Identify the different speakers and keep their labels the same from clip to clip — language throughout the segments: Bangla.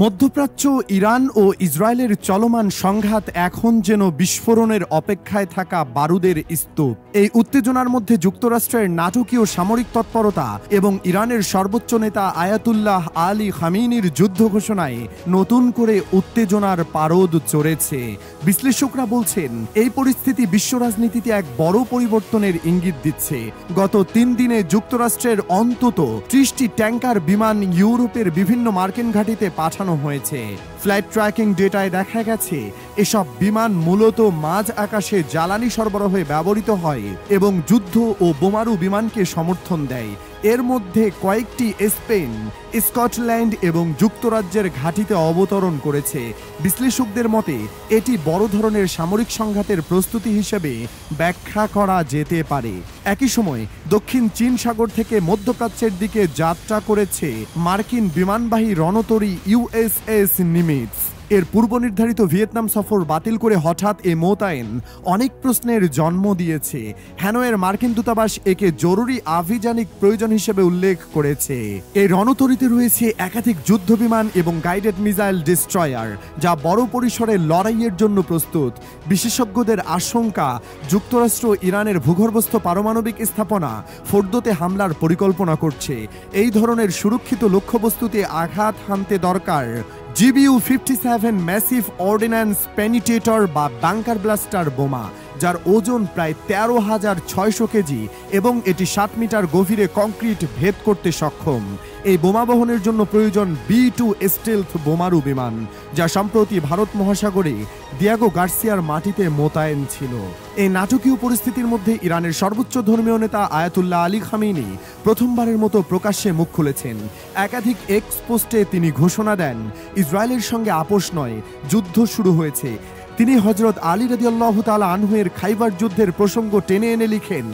Speaker 1: মধ্যপ্রাচ্য, ইরান ও ইসরায়েলের চলমান সংঘাত এখন যেন বিস্ফোরণের অপেক্ষায় থাকা বারুদের স্তূপ। এই উত্তেজনার মধ্যে যুক্তরাষ্ট্রের নাটকীয় সামরিক তৎপরতা এবং ইরানের সর্বোচ্চ নেতা আয়াতুল্লাহ আলী খামেনির যুদ্ধ ঘোষণায় নতুন করে উত্তেজনার পারদ চড়েছে। বিশ্লেষকরা বলছেন, এই পরিস্থিতি বিশ্ব রাজনীতিতে এক বড় পরিবর্তনের ইঙ্গিত দিচ্ছে। গত 3 দিনে যুক্তরাষ্ট্রের অন্তত 30টি ট্যাঙ্কার বিমান ইউরোপের বিভিন্ন মার্কিন ঘাঁটিতে পাঠানো হয়েছে। ফ্লাইট ট্র্যাকিং ডেটায় দেখা গেছে, এসব বিমান মূলত মাঝ আকাশে জ্বালানি সরবরাহে ব্যবহৃত হয় এবং যুদ্ধ ও বোমারু বিমানকে সমর্থন দেয়। এর মধ্যে কয়েকটি স্পেন, স্কটল্যান্ড এবং যুক্তরাজ্যের ঘাঁটিতে অবতরণ করেছে। বিশ্লেষকদের মতে এটি বড় ধরনের সামরিক সংঘাতের প্রস্তুতি হিসেবে ব্যাখ্যা করা যেতে পারে। একই সময় দক্ষিণ চীন সাগর থেকে মধ্যপ্রাচ্যের দিকে যাত্রা করেছে মার্কিন বিমানবাহী রণতরী ইউএসএস নিমিটস। এর পূর্ব নির্ধারিত ভিয়েতনাম সফর বাতিল করে হঠাৎ এ মোতায়েন অনেক প্রশ্নের জন্ম দিয়েছে। হ্যানয়ের মার্কিন দূতাবাস একে জরুরি আভিযানিক প্রয়োজন হিসেবে উল্লেখ করেছে। এই রণতরীতে রয়েছে একাধিক যুদ্ধ বিমান এবং গাইডেড মিসাইল ডিস্ট্রয়ার, যা বড় পরিসরে লড়াইয়ের জন্য প্রস্তুত। বিশেষজ্ঞদের আশঙ্কা, যুক্তরাষ্ট্র ইরানের ভূগর্ভস্থ পারমাণবিক স্থাপনা ফোর্দোতে হামলার পরিকল্পনা করছে। এই ধরনের সুরক্ষিত লক্ষ্যবস্তুতে আঘাত হানতে দরকার GBU-57 ম্যাসিভ অর্ডিন্যান্স পেনিট্রেটর বা বাংকার ব্লাস্টার বোমা, যার ওজন প্রায় 13,600 কেজি এবং এটি 7 মিটার গভীরে কংক্রিট ভেদ করতে সক্ষম। এই বোমা বহনের জন্য প্রয়োজন B-2 স্টেলথ বোমারু বিমান, যা সম্প্রতি ভারত মহাসাগরে দিয়াগো গার্সিয়ার মাটিতে মোতায়েন ছিল। এই নাটকীয় পরিস্থিতির মধ্যে ইরানের সর্বোচ্চ ধর্মীয় নেতা আয়াতুল্লাহ আলী খামেনি প্রথমবারের মতো প্রকাশ্যে মুখ খুলেছেন। একাধিক এক্স পোস্টে তিনি ঘোষণা দেন, ইসরায়েলের সঙ্গে আপোষ নয়, যুদ্ধ শুরু হয়েছে। তিনি হযরত আলী রাদিয়াল্লাহু তাআলা আনহু এর খাইবার যুদ্ধের প্রসঙ্গ টেনে এনে লিখেন,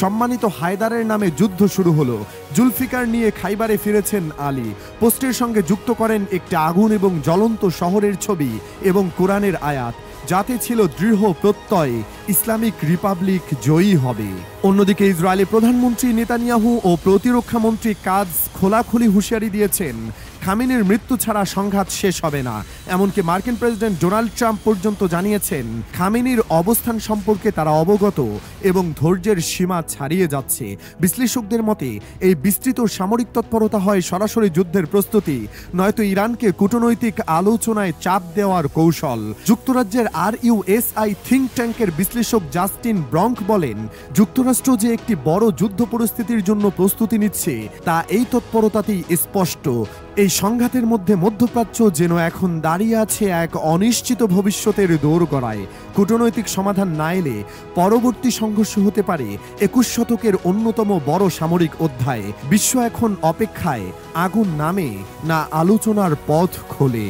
Speaker 1: সম্মানিত হায়দারের নামে যুদ্ধ শুরু হলো, জুলফিকার নিয়ে খাইবারে ফিরেছেন আলী। পোস্টের সঙ্গে যুক্ত করেন একটি আগুন এবং জ্বলন্ত শহরের ছবি এবং কোরআনের আয়াত, যাতে ছিল দৃঢ় প্রত্যয়, ইসলামিক রিপাবলিক জয়ী হবে। অন্যদিকে ইসরায়েলি প্রধানমন্ত্রী নেতানিয়াহু ও প্রতিরক্ষা মন্ত্রী কাজ খোলাখুলি হুঁশিয়ারি দিয়েছেন, খামেনির মৃত্যু ছাড়া সংঘাত শেষ হবে না। এমনকি মার্কিন প্রেসিডেন্ট ডোনাল্ড ট্রাম্প পর্যন্ত জানিয়েছেন, খামেনির অবস্থান সম্পর্কে তারা অবগত এবং ধৈর্যের সীমা ছাড়িয়ে যাচ্ছে। বিশ্লেষকদের মতে এই বিস্তৃত সামরিক তৎপরতা হয় সরাসরি যুদ্ধের প্রস্তুতি, নয়তো ইরানকে কূটনৈতিক আলোচনায় চাপ দেওয়ার কৌশল। যুক্তরাজ্যের RUSI থিঙ্ক ট্যাঙ্কের বিশ্লেষক জাস্টিন ব্রঙ্ক বলেন, যুক্তরাষ্ট্র যে একটি বড় যুদ্ধ পরিস্থিতির জন্য প্রস্তুতি নিচ্ছে তা এই তৎপরতাতেই স্পষ্ট। এই সংঘাতের মধ্যে মধ্যপ্রাচ্য যেন এখন দাঁড়িয়ে আছে এক অনিশ্চিত ভবিষ্যতের দোরগোড়ায়। কূটনৈতিক সমাধান না এলে পরবর্তী সংঘর্ষ হতে পারে 21 শতকের অন্যতম বড় সামরিক অধ্যায়। বিশ্ব এখন অপেক্ষায়, আগুন নামে না আলোচনার পথ খোলে।